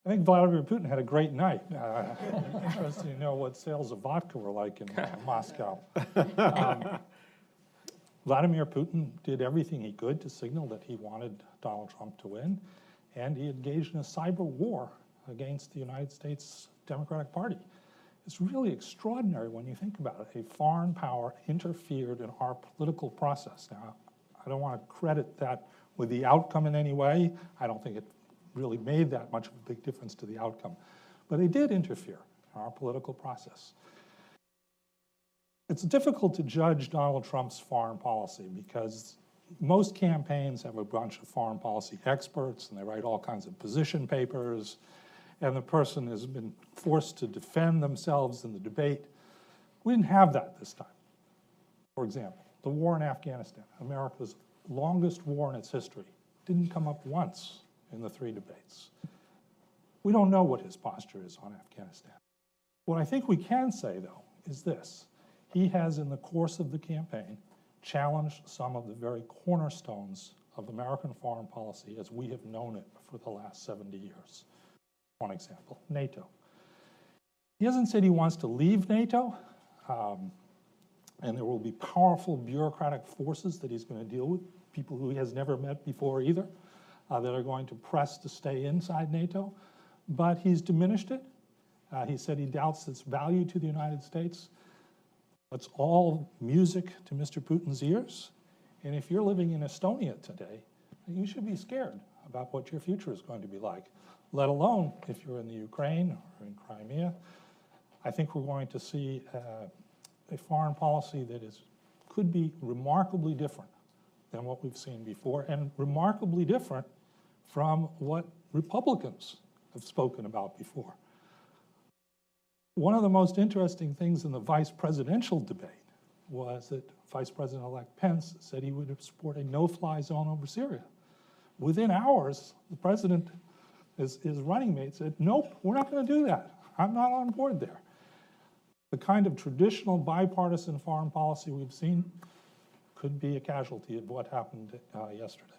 I think Vladimir Putin had a great night. Interesting to know what sales of vodka were like in Moscow. Vladimir Putin did everything he could to signal that he wanted Donald Trump to win, and he engaged in a cyber war against the United States Democratic Party. It's really extraordinary when you think about it. A foreign power interfered in our political process. Now, I don't want to credit that with the outcome in any way. I don't think it really made that much of a big difference to the outcome. But they did interfere in our political process. It's difficult to judge Donald Trump's foreign policy because most campaigns have a bunch of foreign policy experts and they write all kinds of position papers, and the person has been forced to defend themselves in the debate. We didn't have that this time. For example, the war in Afghanistan, America's longest war in its history, didn't come up once in the 3 debates. We don't know what his posture is on Afghanistan. What I think we can say, though, is this. He has, in the course of the campaign, challenged some of the very cornerstones of American foreign policy as we have known it for the last 70 years. One example, NATO. He hasn't said he wants to leave NATO, and there will be powerful bureaucratic forces that he's going to deal with, people who he has never met before either, that are going to press to stay inside NATO, but he's diminished it. He said he doubts its value to the United States. It's all music to Mr. Putin's ears. And if you're living in Estonia today, you should be scared about what your future is going to be like, let alone if you're in the Ukraine or in Crimea. I think we're going to see a foreign policy that could be remarkably different than what we've seen before, and remarkably different from what Republicans have spoken about before. One of the most interesting things in the vice presidential debate was that Vice President-elect Pence said he would support a no-fly zone over Syria. Within hours, the president, his running mate, said, nope, we're not going to do that. I'm not on board there. The kind of traditional bipartisan foreign policy we've seen could be a casualty of what happened yesterday.